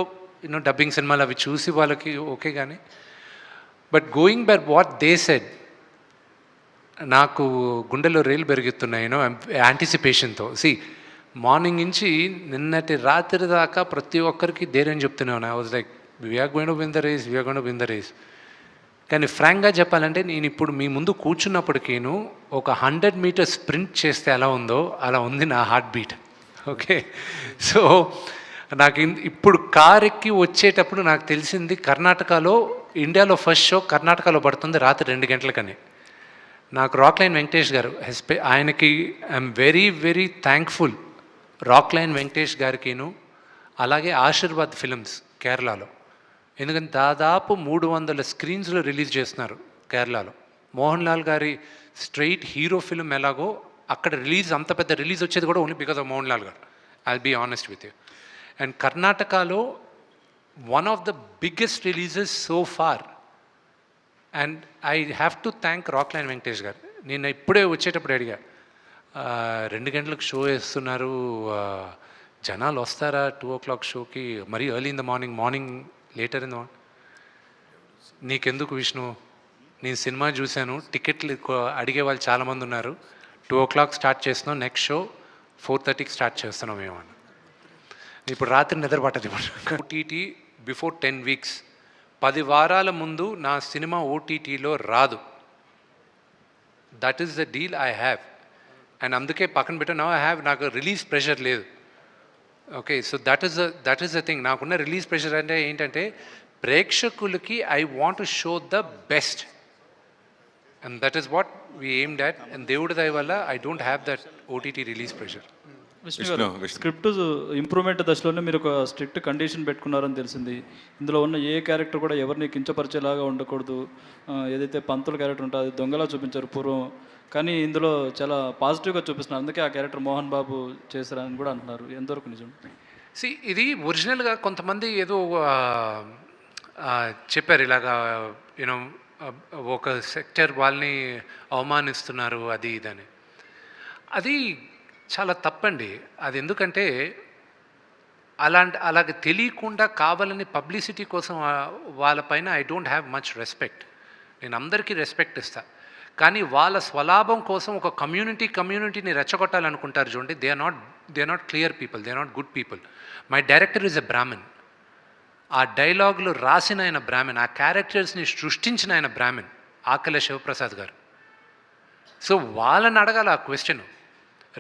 Speaker 3: డబ్బింగ్ సినిమాలు అవి చూసి వాళ్ళకి ఓకే, కానీ but going by what they said, నాకు గుండెలో రేలు పెరుగుతున్నాయి యాంటిసిపేషన్తో. మార్నింగ్ నుంచి నిన్నటి రాత్రి దాకా ప్రతి ఒక్కరికి ధైర్యం చెప్తూనే ఉన్నా. I was like, we're going to win the race. కానీ ఫ్రాంక్గా చెప్పాలంటే నేను ఇప్పుడు మీ ముందు కూర్చున్నప్పటికీను ఒక 100 meters స్ప్రింట్ చేస్తే ఎలా ఉందో అలా ఉంది నా హార్ట్ బీట్. ఓకే, సో నాకు ఇప్పుడు కార్ ఎక్కి వచ్చేటప్పుడు నాకు తెలిసింది కర్ణాటకలో, ఇండియాలో ఫస్ట్ షో కర్ణాటకలో పడుతుంది రాత్రి 2 గంటలకని. నాకు రాక్లైన్ వెంకటేష్ గారు, ఆయనకి I'm very very thankful. Rockline Venkatesh గారికిను అలాగే ఆశీర్వాద్ ఫిల్మ్స్ కేరళలో, ఎందుకంటే దాదాపు 300 screensలో రిలీజ్ చేస్తున్నారు కేరళలో. మోహన్ లాల్ గారి స్ట్రైట్ హీరో ఫిల్మ్ ఎలాగో అక్కడ అంత పెద్ద రిలీజ్ వచ్చేది కూడా only because of Mohan Lal garu. I'll be honest with you. And కర్ణాటకలో one of the biggest releases so far. And I have to thank Rockline Venkatesh garu. నేను ఇప్పుడే వచ్చేటప్పుడు అడిగా, 2 గంటలకు షో వేస్తున్నారు, జనాలు వస్తారా 2 o'clock షోకి, మరీ early in the morning later in the morning? నీకెందుకు విష్ణు, నేను సినిమా చూశాను, టికెట్లు అడిగే వాళ్ళు చాలామంది ఉన్నారు, 2 o'clock స్టార్ట్ చేస్తున్నాం, నెక్స్ట్ షో 4:30కి స్టార్ట్ చేస్తున్నాం ఏమన్నా. ఇప్పుడు రాత్రి నిద్ర పట్టదు. ఇప్పుడు ఓటీటీ బిఫోర్ 10 weeks, 10 వారాల ముందు నా సినిమా ఓటీటీలో రాదు. That is the deal I have. And అందుకే పక్కన పెట్టా, నౌ ఐ హ్యావ్, నాకు రిలీజ్ ప్రెషర్ లేదు. Okay, so that is the thing. నాకున్న రిలీజ్ ప్రెషర్ అంటే ఏంటంటే, ప్రేక్షకులకి I want to show the best, and that is what we aimed at. And దేవుడి దయ వల్ల I don't have that OTT release pressure.
Speaker 8: Vishnu గారు, స్క్రిప్ట్ ఇంప్రూవ్మెంట్ దశలోనే మీరు ఒక స్ట్రిక్ట్ కండిషన్ పెట్టుకున్నారని తెలిసింది. ఇందులో ఉన్న ఏ క్యారెక్టర్ కూడా ఎవరిని కించపరిచేలాగా ఉండకూడదు. ఏదైతే పంతుల క్యారెక్టర్ ఉంటుందో అది దొంగలా చూపించారు పూర్వం, కానీ ఇందులో చాలా పాజిటివ్గా చూపిస్తున్నారు. అందుకే ఆ క్యారెక్టర్ మోహన్ బాబు చేశారని కూడా అంటున్నారు. ఎంతవరకు నిజం?
Speaker 3: ఇది ఒరిజినల్గా కొంతమంది ఏదో చెప్పారు ఇలాగా, యూనో ఒక సెక్టర్ వాళ్ళని అవమానిస్తున్నారు అది ఇదని. అది చాలా తప్పండి. అది ఎందుకంటే అలాగ తెలియకుండా కావాలని పబ్లిసిటీ కోసం వాళ్ళపైన I don't have much respect. నేను అందరికీ రెస్పెక్ట్ ఇస్తా, కానీ వాళ్ళ స్వలాభం కోసం ఒక కమ్యూనిటీని రెచ్చగొట్టాలనుకుంటారు చూడండి. They are not clear people, they are not good people. My director is a Brahmin. ఆ డైలాగులు రాసిన ఆయన బ్రాహ్మణ్, ఆ క్యారెక్టర్స్ని సృష్టించిన ఆయన బ్రాహ్మణ్, ఆకల శివప్రసాద్ గారు. సో వాళ్ళని అడగాలి ఆ క్వశ్చన్.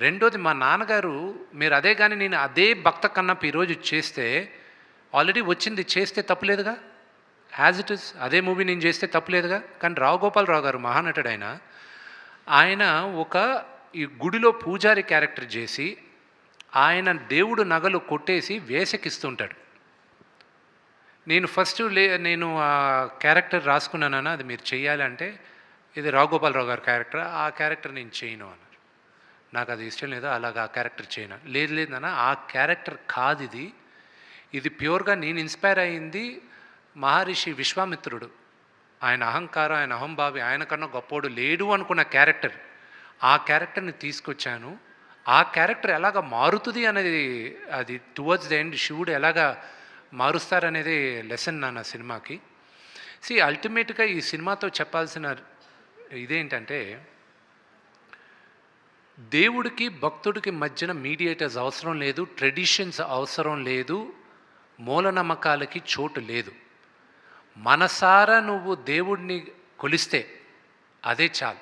Speaker 3: రెండోది, మా నాన్నగారు, మీరు అదే కానీ నేను అదే భక్త కన్నప్ప ఈరోజు చేస్తే, ఆల్రెడీ వచ్చింది చేస్తే తప్పులేదుగా, యాజ్ ఇట్ ఇస్ అదే మూవీ నేను చేస్తే తప్పులేదుగా. కానీ రావు గోపాలరావు గారు మహానటుడు, ఆయన ఒక ఈ గుడిలో పూజారి క్యారెక్టర్ చేసి ఆయన దేవుడు నగలు కొట్టేసి వేసకిస్తుంటాడు. నేను ఫస్ట్ నేను ఆ క్యారెక్టర్ రాసుకున్నానన్నా, అది మీరు చెయ్యాలంటే ఇది రావు గోపాలరావు గారి క్యారెక్టర్, ఆ క్యారెక్టర్ నేను చేయను అన్నారు. నాకు అది ఇష్టం లేదు, అలాగా ఆ క్యారెక్టర్ చేయను. లేదన్నా ఆ క్యారెక్టర్ కాదు ఇది ప్యూర్గా నేను ఇన్స్పైర్ అయ్యింది మహర్షి విశ్వామిత్రుడు. ఆయన అహంకారం, ఆయన అహంభావి, ఆయన కన్నా గొప్పోడు లేడు అనుకున్న క్యారెక్టర్, ఆ క్యారెక్టర్ని తీసుకొచ్చాను. ఆ క్యారెక్టర్ ఎలాగ మారుతుంది అనేది, అది టువర్డ్స్ ద ఎండ్ శివుడు ఎలాగా మారుస్తారనేది లెసన్ నా సినిమాకి. అల్టిమేట్గా ఈ సినిమాతో చెప్పాల్సిన ఇదేంటంటే, దేవుడికి భక్తుడికి మధ్యన మీడియేటర్స్ అవసరం లేదు, ట్రెడిషన్స్ అవసరం లేదు, మూలనమ్మకాలకి చోటు లేదు. మనసారా నువ్వు దేవుడిని కొలిస్తే అదే చాలు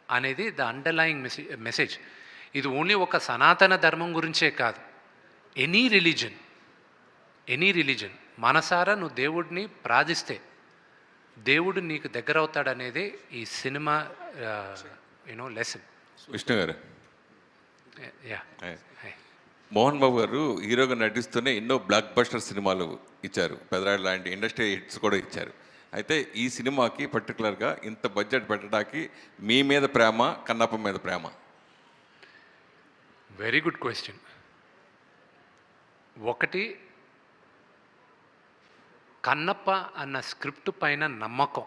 Speaker 3: అనేది ద అండర్లయింగ్ మెసేజ్. ఇది ఓన్లీ ఒక సనాతన ధర్మం గురించే కాదు, ఎనీ రిలీజన్ మనసారా నువ్వు దేవుడిని ప్రార్థిస్తే దేవుడు నీకు దగ్గర అవుతాడనేదే ఈ సినిమా లెసన్.
Speaker 9: విష్ణు గారు, మోహన్ బాబు గారు హీరోగా నటిస్తూనే ఎన్నో బ్లాక్ బస్టర్ సినిమాలు ఇచ్చారు, పెదరాడు లాంటి ఇండస్ట్రీ హిట్స్ కూడా ఇచ్చారు. అయితే ఈ సినిమాకి పర్టికులర్గా ఇంత బడ్జెట్ పెట్టడానికి మీ మీద ప్రేమ, కన్నప్ప మీద ప్రేమ?
Speaker 3: Very good question. ఒకటి, కన్నప్ప అన్న స్క్రిప్ట్ పైన నమ్మకం,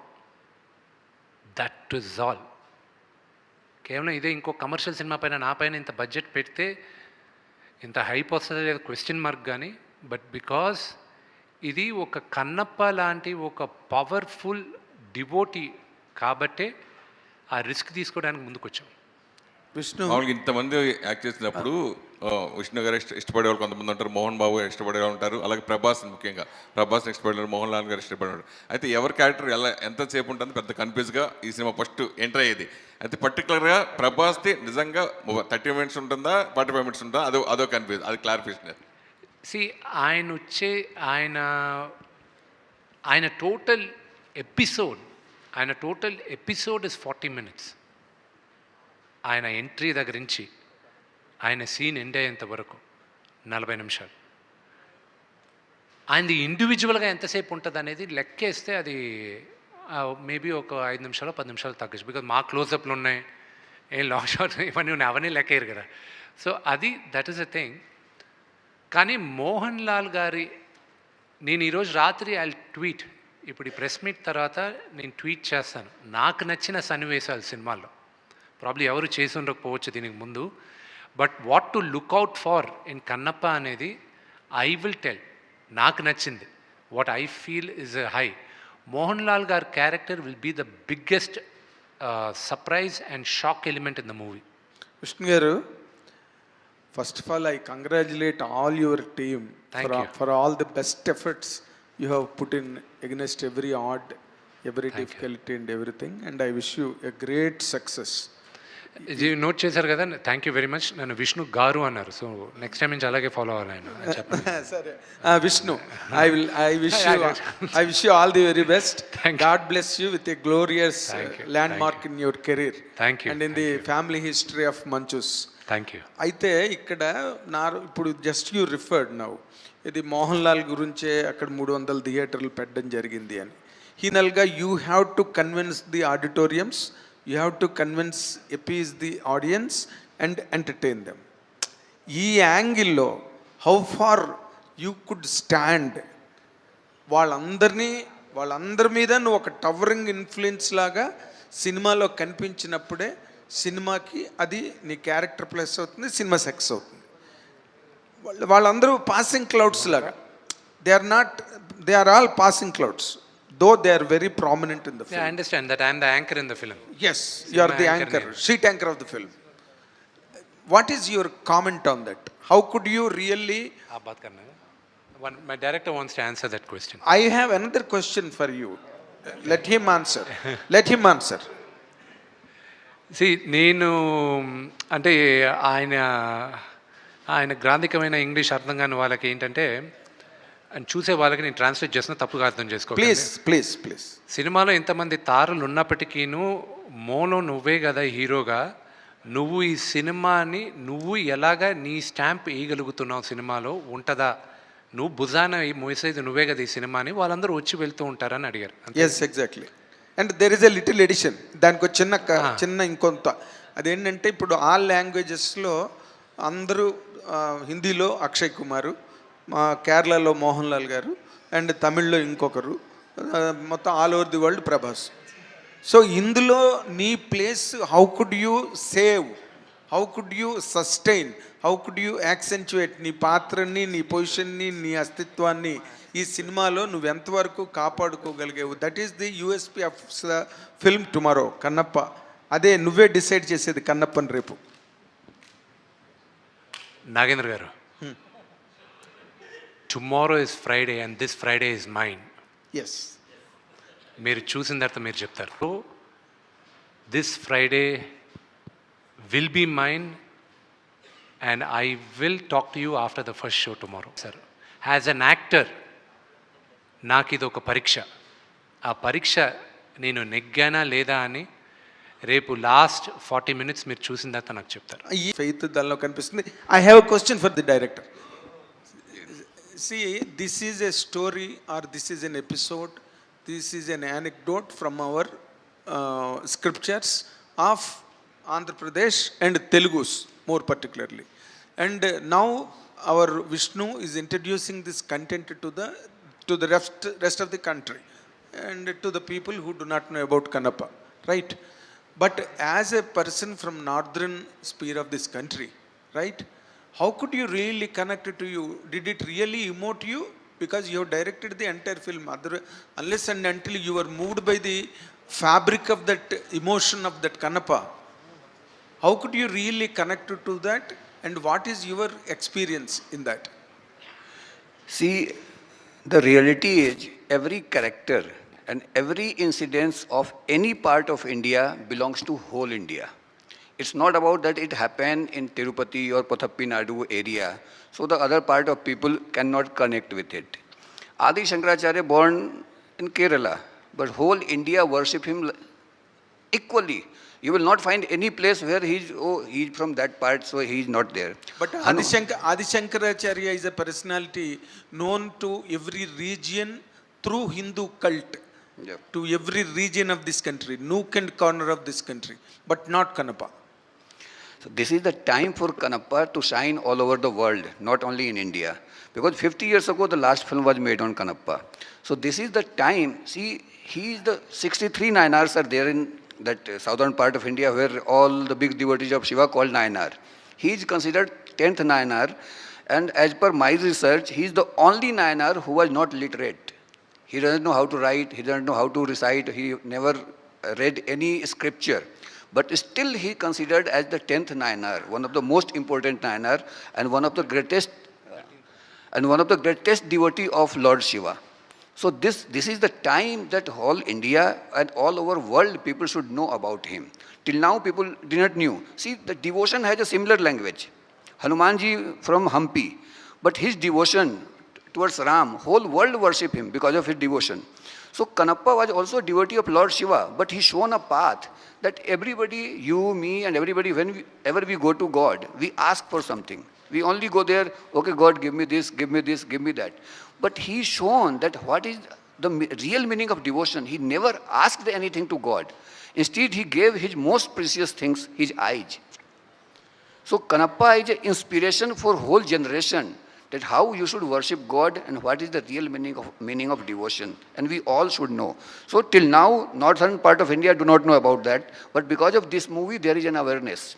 Speaker 3: దట్ ఇస్ ఆల్. కేవలం ఇదే ఇంకో కమర్షియల్ సినిమా పైన నా పైన ఇంత బడ్జెట్ పెడితే ఇంత హైప్ వస్తుంది లేదు క్వశ్చన్ మార్క్. కానీ బట్ బికాజ్ ఇది ఒక కన్నప్ప లాంటి ఒక పవర్ఫుల్ డివోటీ కాబట్టే ఆ రిస్క్ తీసుకోవడానికి ముందుకు వచ్చాం.
Speaker 9: విష్ణు ఇంతమంది యాక్ట్ చేసినప్పుడు విష్ణు గారు ఇష్టపడే వాళ్ళు కొంతమంది ఉంటారు, మోహన్ బాబు గారు ఇష్టపడే వాళ్ళు ఉంటారు, అలాగే ప్రభాస్, ముఖ్యంగా ప్రభాస్ని ఇష్టపడే మోహన్ లాల్ గారు ఇష్టపడేవాడు. అయితే ఎవరి క్యారెక్టర్ ఎంతసేపు ఉంటుంది పెద్ద కన్ఫ్యూజ్గా ఈ సినిమా ఫస్ట్ ఎంటర్ అయ్యేది. అయితే పర్టికులర్గా ప్రభాస్ది నిజంగా 30 మినిట్స్ ఉంటుందా, 45 మినిట్స్ ఉంటుందా, అదో కన్ఫ్యూజ్, అది క్లారిఫికేషన్.
Speaker 3: ఆయన టోటల్ ఎపిసోడ్ ఇస్ 40 minutes. ఆయన ఎంట్రీ దగ్గర నుంచి ఆయన సీన్ ఎండ్ అయ్యేంత వరకు 40 నిమిషాలు. ఆయనది ఇండివిజువల్గా ఎంతసేపు ఉంటుంది అనేది లెక్కేస్తే అది మేబీ ఒక 5 నిమిషాలు 10 నిమిషాలు తగ్గచ్చు. బికాజ్ మా క్లోజప్లు ఉన్నాయి, ఏం లాంగ్ షాట్ ఇవన్నీ ఉన్నాయి, అవన్నీ లెక్కేయరు కదా. సో అది దట్ ఈస్ అ థింగ్. కానీ మోహన్ లాల్ గారి, నేను ఈరోజు రాత్రి ఐ ట్వీట్, ఇప్పుడు ఈ ప్రెస్ మీట్ తర్వాత నేను ట్వీట్ చేస్తాను నాకు నచ్చిన సన్నివేశాలు సినిమాల్లో. ప్రాబ్లీ ఎవరు చేసి ఉండకపోవచ్చు దీనికి ముందు, but what to look out for in Kannappa అనేది ఐ విల్ టెల్. నాకు నచ్చింది, what I feel is high. Mohan Lal గారి character will be the biggest surprise and shock element in the movie.
Speaker 10: Vishnu garu, first of all I congratulate all your team for all the best efforts you have put in against every odd, every difficulty and everything, and I wish you a great success
Speaker 3: ఇది నోట్ చేశారు కదా, థ్యాంక్ యూ వెరీ మచ్. నన్ను విష్ణు గారు అన్నారు, సో నెక్స్ట్ టైం నుంచి అలాగే ఫాలో అవ్వాలి ఆయన చెప్పండి.
Speaker 10: సరే Vishnu, I wish you all the very best. God bless you with a glorious landmark in your career.
Speaker 3: Thank you.
Speaker 10: And in the family history of Manchus.
Speaker 3: Thank you.
Speaker 10: అయితే ఇక్కడ ఇప్పుడు జస్ట్ యూ రిఫర్డ్ నౌ, ఇది మోహన్ లాల్ గురించే అక్కడ 300 థియేటర్లు పెట్టడం జరిగింది అని. ఫైనల్గా you have to convince the auditoriums, you have to convince appease the audience and entertain them. ఈ యాంగిల్లో how far you could stand, వాళ్ళందరి మీద నువ్వు ఒక టవరింగ్ ఇన్ఫ్లుయెన్స్ లాగా సినిమాలో కనిపించినప్పుడే సినిమాకి అది నీ క్యారెక్టర్ ప్లస్ అవుతుంది, సినిమా సక్సెస్ అవుతుంది. వాళ్ళందరూ పాసింగ్ క్లౌడ్స్ లాగా, they are all passing clouds, though they are very prominent in the film.
Speaker 3: I understand that I am the anchor in the film.
Speaker 10: Yes, you are the anchor, sheet anchor of the film. What is your comment on that? How could you really...
Speaker 3: My director wants to answer that question.
Speaker 10: I have another question for you. Let him answer. Let him answer.
Speaker 3: నేను అంటే ఆయన గ్రాంధికమైన ఇంగ్లీష్ అర్థం కాని వాళ్ళకి ఏంటంటే, చూసే వాళ్ళకి నేను ట్రాన్స్లేట్ చేసిన తప్పుగా అర్థం చేసుకో.
Speaker 10: ప్లీజ్.
Speaker 3: సినిమాలో ఎంతమంది తారులు ఉన్నప్పటికీను మోలో నువ్వే కదా హీరోగా, నువ్వు ఈ సినిమాని నువ్వు ఎలాగా నీ స్టాంప్ వేయగలుగుతున్నావు సినిమాలో ఉంటుందా, నువ్వు భుజాన మోసేది నువ్వే కదా ఈ సినిమాని వాళ్ళందరూ వచ్చి వెళ్తూ ఉంటారని అడిగారు.
Speaker 10: Yes, exactly. And there is a little addition, దానికి ఒక చిన్న ఇంకొంత అదేంటంటే, ఇప్పుడు ఆల్ లాంగ్వేజెస్లో అందరూ హిందీలో అక్షయ్ కుమారు, కేరళలో మోహన్ లాల్ గారు, అండ్ తమిళ్లో ఇంకొకరు, మొత్తం all over the world Prabhas. So ఇందులో నీ place how could you save, how could you sustain, how could you accentuate నీ పాత్రని, నీ పొజిషన్ని, నీ అస్తిత్వాన్ని ఈ సినిమాలో నువ్వు ఎంతవరకు కాపాడుకోగలిగావు? That is the USP of film tomorrow. Kannappa అదే నువ్వే డిసైడ్ చేసేది కన్నప్పని రేపు.
Speaker 3: Nagendra garu, tomorrow is Friday and this Friday is mine.
Speaker 10: Yes,
Speaker 3: మీరు చూసిన తర్వాత మీరు చెప్తారు. This Friday will be mine and I will talk to you after the first show tomorrow. Sir, as an actor నాకు ఇది ఒక పరీక్ష. ఆ పరీక్ష నేను నెగ్గానా లేదా అని రేపు లాస్ట్ 40 minutes మీరు చూసిన తర్వాత నాకు చెప్తారు.
Speaker 10: ఈ ఫెయిత్ దానిలో కనిపిస్తుంది. I have a question for the director. See, this is a story or this is an episode, this is an anecdote from our scriptures of Andhra Pradesh and Telugus more particularly. And now our Vishnu is introducing this content to the rest of the country and to the people who do not know about Kannappa, right? But as a person from northern sphere of this country, right, how could you really connect it to you? Did it really emote you? Because you have directed the entire film. Unless and until you were moved by the fabric of that emotion of that Kannappa, how could you really connect to that? And what is your experience in that?
Speaker 11: See, the reality is every character and every incidence of any part of India belongs to whole India. It's not about that it happened in Tirupati or Patappi Nadu area, so the other part of people cannot connect with it. Adi Shankaracharya born in Kerala, but whole India worship him equally. You will not find any place where he's from that part, so he's not there.
Speaker 10: But Adi Shankaracharya is a personality known to every region through Hindu cult, to every region of this country, nook and corner of this country, but not Kannappa.
Speaker 11: So this is the time for Kannappa to shine all over the world, not only in India. Because 50 years ago, the last film was made on Kannappa. So this is the time. See, he is the 63 Nayanars are there in that southern part of India where all the big devotees of Shiva called Nayanar. He is considered 10th Nayanar, and as per my research, he is the only Nayanar who was not literate. He doesn't know how to write, he doesn't know how to recite, he never read any scripture. But still he considered as the 10th Nayanar, one of the most important Nayanar and one of the greatest devotee of Lord Shiva. So this is the time that all India and all over world people should know about him. Till now people did not knew. See, the devotion has a similar language. Hanumanji from Hampi, but his devotion towards Ram, whole world worship him because of his devotion. So Kanappa was also a devotee of Lord Shiva, but he shown a path that everybody, you, me and everybody, whenever we go to God, we ask for something. We only go there, okay, God, give me this, give me this, give me that. But he shown that what is the real meaning of devotion. He never asked anything to God. Instead, he gave his most precious things, his eyes. So Kanappa is an inspiration for whole generation, that how you should worship God and what is the real meaning of devotion. And we all should know. So till now, northern part of India do not know about that. But because of this movie, there is an awareness.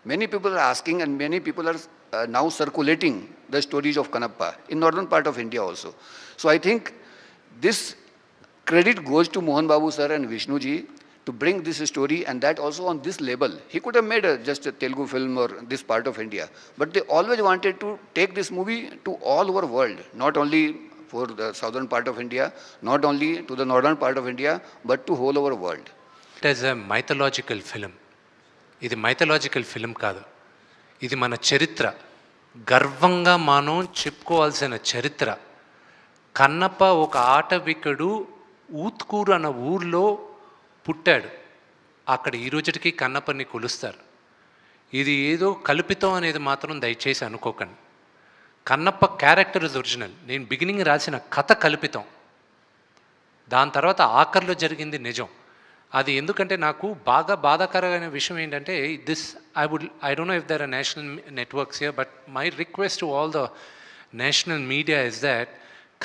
Speaker 11: Many people are asking and many people are now circulating the stories of Kanappa in northern part of India also. So I think this credit goes to Mohan Babu sir and Vishnu ji to bring this story, and that also on this level. He could have made just a Telugu film or this part of India, but they always wanted to take this movie to all over world, not only for the southern part of India, not only to the northern part of India, but to whole over world.
Speaker 3: It is a mythological film. ఇది మైథలాజికల్ ఫిలిం కాదు, ఇది మన చరిత్ర, గర్వంగా మనం చెప్పుకోవాల్సిన చరిత్ర. కన్నప్ప ఒక ఆటవికుడు ఊత్కూరు అన్న ఊర్లో పుట్టాడు. అక్కడ ఈ రోజుకి కన్నప్పని కొలుస్తారు. ఇది ఏదో కల్పితం అనేది మాత్రం దయచేసి అనుకోకండి. Kannappa character is original. నేను బిగినింగ్ రాసిన కథ కల్పితం, దాని తర్వాత ఆఖరిలో జరిగింది నిజం. అది ఎందుకంటే నాకు బాగా బాధాకరమైన విషయం ఏంటంటే I don't know if there are national networks here, but my request to all the national media is that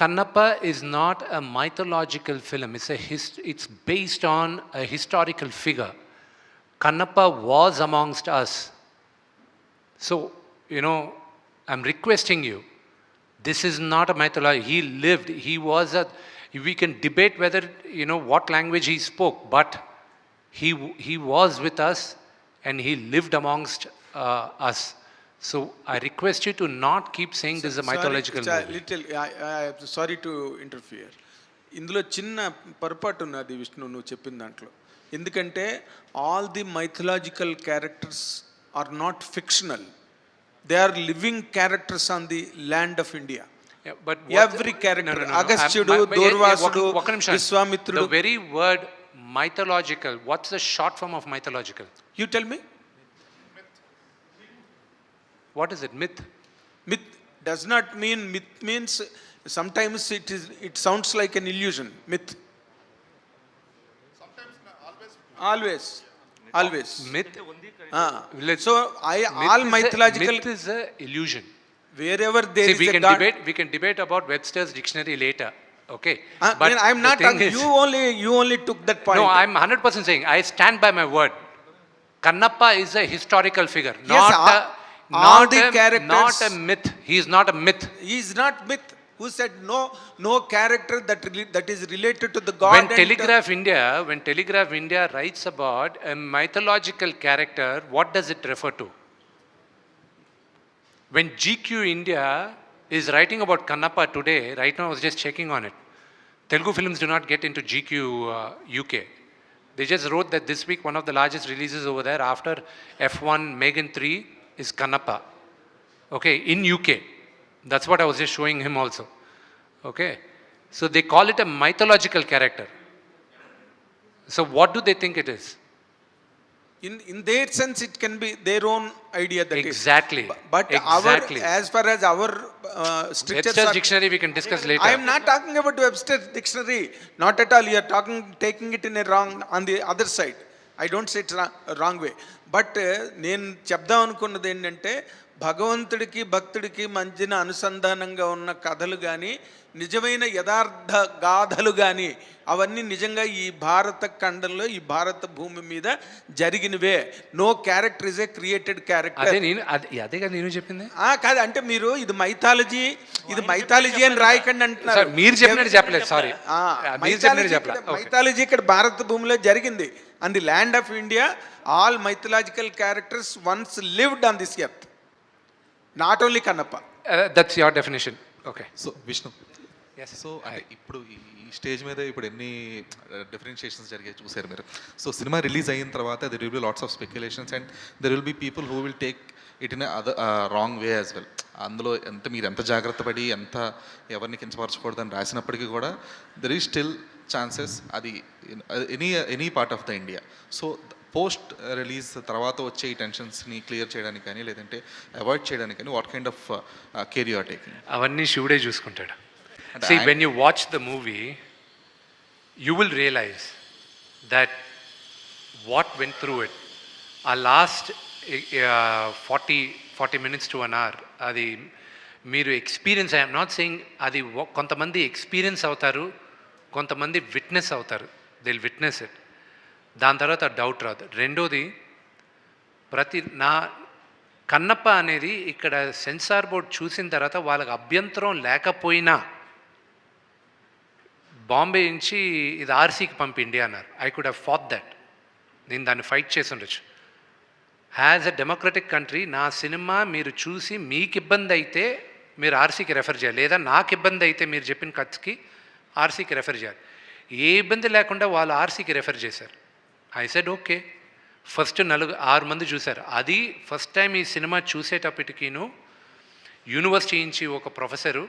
Speaker 3: Kannappa is not a mythological film. It's based on a historical figure. Kannappa was amongst us. So, I'm requesting you, this is not a mythology. He lived, we can debate whether, what language he spoke, but he was with us and he lived amongst us. So I request you to not keep saying this is a mythological movie.
Speaker 10: I am sorry to interfere. ఇందులో చిన్న పొరపాటు ఉన్నది విష్ణు నువ్వు చెప్పిన దాంట్లో. ఎందుకంటే all the mythological characters are not fictional. They are living characters on the land of India.
Speaker 3: But
Speaker 10: every character, Agasthyudu, Durvasudu, Vishwamitra.
Speaker 3: The very word mythological, what's the short form of mythological?
Speaker 10: You tell me.
Speaker 3: What is it? Myth?
Speaker 10: Myth does not mean, myth means sometimes it sounds like an illusion. Myth. Always.
Speaker 3: Myth.
Speaker 10: So all mythological.
Speaker 3: Myth is a illusion.
Speaker 10: Wherever there is a God.
Speaker 3: We can debate about Webster's dictionary later. Okay.
Speaker 10: But I'm not talking. You only took that point.
Speaker 3: No, I'm 100% saying I stand by my word. Kannappa is a historical figure,
Speaker 10: yes,
Speaker 3: not a myth. He is not a myth.
Speaker 10: He is not myth. Who said no character that is related to the God?
Speaker 3: When Telegraph India writes about a mythological character, what does it refer to? When GQ India is writing about Kannappa today, right now I was just checking on it. Telugu films do not get into GQ UK. They just wrote that this week one of the largest releases over there after F1 Megan 3 is Kannappa. Okay, in UK. That's what I was just showing him also. Okay. So they call it a mythological character. So what do they think it is?
Speaker 10: In their sense, it can be their own idea.
Speaker 3: Exactly.
Speaker 10: But
Speaker 3: exactly.
Speaker 10: As far as our strictures
Speaker 3: Webster's dictionary we can discuss later.
Speaker 10: I am not talking about Webster's dictionary. Not at all. You are taking it in a wrong, on the other side. I don't say it wrong way. But నేను చెప్దాం అనుకున్నది ఏంటంటే భగవంతుడికి భక్తుడికి మధ్యన అనుసంధానంగా ఉన్న కథలు కానీ నిజమైన యథార్థ గాథలు కానీ అవన్నీ నిజంగా ఈ భారత ఖండంలో ఈ భారత భూమి మీద జరిగినవే. No character is a created character.
Speaker 3: అదేగా నేను చెప్పింది.
Speaker 10: కాదు అంటే మీరు ఇది మైథాలజీ అని రాయకండి అంటున్నారు.
Speaker 3: మీరు చెప్పినట్టు చెప్పలేదు. సారీ,
Speaker 10: మైథాలజీ ఇక్కడ భారత భూమిలో జరిగింది. On the land of India all mythological characters once lived on this earth, not only Kannappa.
Speaker 3: That's your definition. Okay.
Speaker 12: So Vishnu,
Speaker 13: so అంటే ఇప్పుడు ఈ స్టేజ్ మీద ఇప్పుడు ఎన్ని డిఫరెన్షియేషన్స్ జరిగాయి చూసారు మీరు. సో సినిమా రిలీజ్ అయిన తర్వాత there will be lots of speculations and there will be people who will take it in other wrong way as well. అందులో మీరు ఎంత జాగ్రత్త పడి ఎంత ఎవరిని కించపరచకూడదని రాసినప్పటికీ కూడా దెర్ ఈజ్ స్టిల్ ఛాన్సెస్ అది any part of the India. So post release తర్వాత వచ్చే ఈ టెన్షన్స్ని క్లియర్ చేయడానికి కానీ లేదంటే అవాయిడ్ చేయడానికి కానీ what kind of care you are taking?
Speaker 3: అవన్నీ శివుడే చూసుకుంటాడు. See, when you watch the movie, you will realize that what went through it. Our last 40 minutes to an hour, అది మీరు ఎక్స్పీరియన్స్, ఐఎమ్ నాట్ సెయింగ్ అది కొంతమంది ఎక్స్పీరియన్స్ అవుతారు, కొంతమంది విట్నెస్ అవుతారు, దే విల్ విట్నెస్ ఇట్. దాని తర్వాత డౌట్ రాదు. రెండోది, నా కన్నప్ప అనేది ఇక్కడ సెన్సార్ బోర్డ్ చూసిన తర్వాత వాళ్ళకి అభ్యంతరం లేకపోయినా బాంబే నుంచి ఇది ఆర్సీకి పంపి ఇండియా అన్నారు. I could have fought that. నేను దాన్ని ఫైట్ చేసి ఉండొచ్చు. హ్యాజ్ ఎ డెమోక్రటిక్ కంట్రీ నా సినిమా మీరు చూసి మీకు ఇబ్బంది అయితే మీరు ఆర్సీకి రెఫర్ చేయాలి, లేదా నాకు ఇబ్బంది అయితే మీరు చెప్పిన ఖర్చుకి ఆర్సీకి రెఫర్ చేయాలి. ఏ ఇబ్బంది లేకుండా వాళ్ళు ఆర్సీకి రెఫర్ చేశారు. I said okay. ఫస్ట్ 6 మంది చూశారు. అది ఫస్ట్ టైం ఈ సినిమా చూసేటప్పటికీను యూనివర్సిటీ నుంచి ఒక ప్రొఫెసరు,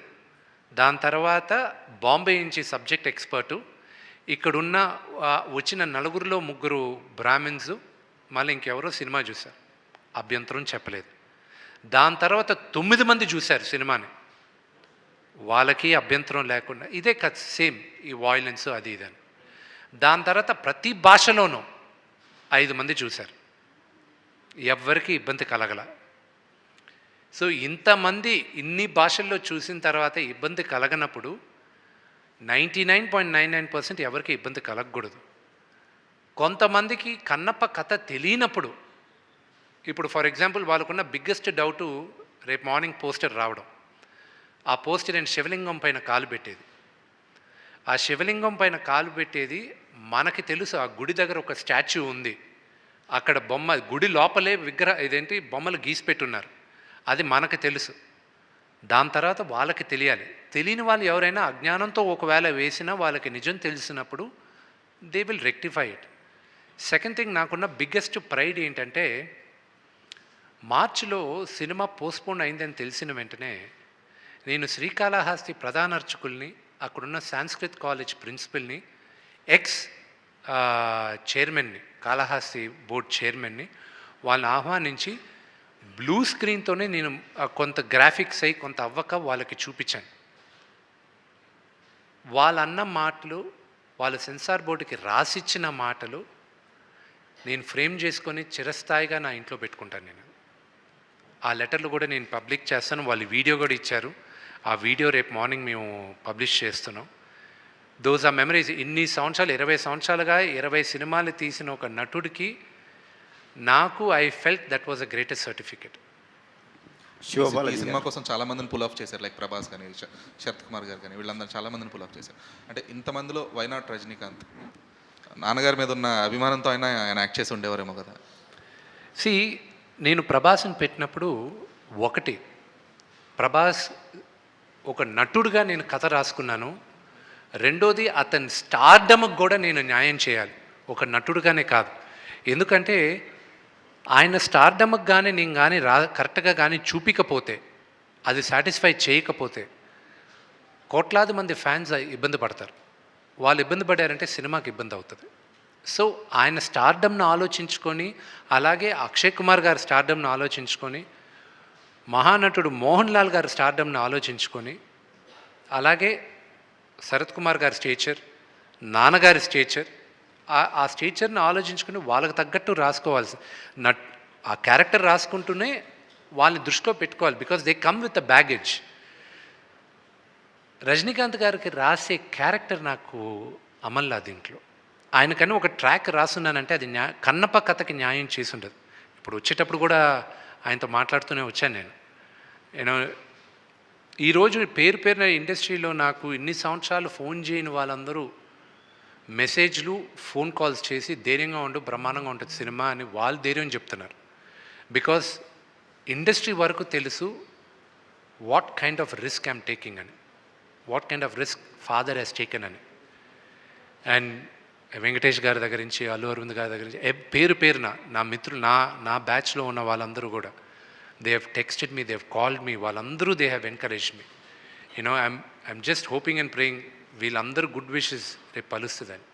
Speaker 3: దాని తర్వాత బాంబే నుంచి సబ్జెక్ట్ ఎక్స్పర్టు, ఇక్కడున్న వచ్చిన 4గురిలో 3 బ్రాహ్మిన్స్, మళ్ళీ ఇంకెవరో సినిమా చూశారు, అభ్యంతరం చెప్పలేదు. దాని తర్వాత 9 మంది చూశారు సినిమాని, వాళ్ళకి అభ్యంతరం లేకుండా. ఇదే కదా సేమ్ ఈ వాయిలెన్స్ అది ఇదని. దాని తర్వాత ప్రతి భాషలోనూ 5 మంది చూశారు, ఎవ్వరికి ఇబ్బంది కలగల. సో ఇంతమంది ఇన్ని భాషల్లో చూసిన తర్వాత ఇబ్బంది కలగనప్పుడు 99.99% ఎవరికి ఇబ్బంది కలగకూడదు. కొంతమందికి కన్నప్ప కథ తెలియనప్పుడు, ఇప్పుడు ఫర్ ఎగ్జాంపుల్ వాళ్ళకున్న బిగ్గెస్ట్ డౌటు రేపు మార్నింగ్ పోస్టర్ రావడం. ఆ పోస్టర్ నేను శివలింగం పైన కాలు పెట్టేది. ఆ శివలింగం పైన కాలు పెట్టేది మనకి తెలుసు. ఆ గుడి దగ్గర ఒక స్టాచ్యూ ఉంది, అక్కడ బొమ్మ, గుడి లోపలే బొమ్మలు గీసి పెట్టున్నారు, అది మనకు తెలుసు. దాని తర్వాత వాళ్ళకి తెలియాలి. తెలియని వాళ్ళు ఎవరైనా అజ్ఞానంతో ఒకవేళ వేసినా వాళ్ళకి నిజం తెలిసినప్పుడు they will rectify it. Second thing, నాకున్న బిగ్గెస్ట్ ప్రైడ్ ఏంటంటే మార్చిలో సినిమా పోస్ట్పోన్ అయిందని తెలిసిన వెంటనే నేను శ్రీకాళహస్తి ప్రధాన అర్చకుల్ని, అక్కడున్న సాంస్క్రిత్ కాలేజ్ ప్రిన్సిపల్ని, ఎక్స్ చైర్మన్ని, కాళహస్తి బోర్డ్ చైర్మన్ని, వాళ్ళని ఆహ్వానించి బ్లూ స్క్రీన్తోనే నేను కొంత గ్రాఫిక్స్ అయ్యి కొంత అవ్వక వాళ్ళకి చూపించాను. వాళ్ళన్న మాటలు, వాళ్ళ సెన్సార్ బోర్డుకి రాసిచ్చిన మాటలు నేను ఫ్రేమ్ చేసుకొని చిరస్థాయిగా నా ఇంట్లో పెట్టుకుంటాను. నేను ఆ లెటర్లు కూడా నేను పబ్లిక్ చేస్తాను. వాళ్ళు వీడియో కూడా ఇచ్చారు. ఆ వీడియో రేపు మార్నింగ్ మేము పబ్లిష్ చేస్తున్నాం. Those are memories. ఇన్ని సంవత్సరాలు, 20 సంవత్సరాలుగా 20 సినిమాలు తీసిన ఒక నటుడికి నాకు I felt that was a greatest certificate.
Speaker 13: ఈ సినిమా కోసం చాలా మందిని పుల్ ఆఫ్ చేశారు, లైక్ ప్రభాస్ కానీ శరత్ కుమార్ గారు కానీ, వీళ్ళందరూ చాలా మందిని పుల్ ఆఫ్ చేశారు. అంటే ఇంతమందిలో వై నాట్ రజనీకాంత్? నాన్నగారి మీద ఉన్న అభిమానంతో ఆయన యాక్ట్ చేసి ఉండేవారేమో కదా.
Speaker 3: నేను ప్రభాస్ని పెట్టినప్పుడు ఒకటి, ప్రభాస్ ఒక నటుడుగా నేను కథ రాసుకున్నాను. రెండోది, అతని స్టార్డమ్కి కూడా నేను న్యాయం చేయాలి, ఒక నటుడుగానే కాదు. ఎందుకంటే ఆయన స్టార్డమ్కి కానీ నేను కానీ కరెక్ట్గా కానీ చూపించకపోతే, అది సాటిస్ఫై చేయకపోతే కోట్లాది మంది ఫ్యాన్స్ ఇబ్బంది పడతారు. వాళ్ళు ఇబ్బంది పడారంటే సినిమాకి ఇబ్బంది అవుతుంది. సో ఆయన స్టార్డమ్ను ఆలోచించుకొని, అలాగే అక్షయ్ కుమార్ గారి స్టార్డమ్ను ఆలోచించుకొని, మహానటుడు మోహన్ లాల్ గారి స్టార్డమ్ను ఆలోచించుకొని, అలాగే శరత్ కుమార్ గారి స్టేచర్, నాన్నగారి స్టేచర్, ఆ స్టేచర్ని ఆలోచించుకుని వాళ్ళకి తగ్గట్టు రాసుకోవాల్సి, ఆ క్యారెక్టర్ రాసుకుంటూనే వాళ్ళని దృష్టిలో పెట్టుకోవాలి. Because they come with a baggage. Rajinikanth గారికి రాసే క్యారెక్టర్ నాకు అమల్లా దీంట్లో. ఆయనకని ఒక ట్రాక్ రాసున్నానంటే అది కన్నప్ప కథకి న్యాయం చేసి ఉండదు. ఇప్పుడు వచ్చేటప్పుడు కూడా ఆయనతో మాట్లాడుతూనే వచ్చాను నేను ఈరోజు పేరున ఇండస్ట్రీలో నాకు ఇన్ని సంవత్సరాలు ఫోన్ చేయని వాళ్ళందరూ మెసేజ్లు, ఫోన్ కాల్స్ చేసి ధైర్యంగా ఉండు, బ్రహ్మాండంగా ఉంటుంది సినిమా అని వాళ్ళు ధైర్యం చెప్తున్నారు. బికాస్ ఇండస్ట్రీ వరకు తెలుసు what kind of risk I'm taking అని. What kind of risk father has taken అని. అండ్ వెంకటేష్ గారి దగ్గర నుంచి, అల్లు అరవింద్ గారి దగ్గర నుంచి పేరు పేరున నా మిత్రులు, నా బ్యాచ్లో ఉన్న వాళ్ళందరూ కూడా they have texted me, they have called me, వాళ్ళందరూ they have encourage me. I'm just hoping and praying వీళ్ళందరూ గుడ్ విషెస్ రేపు పలుస్తుందని.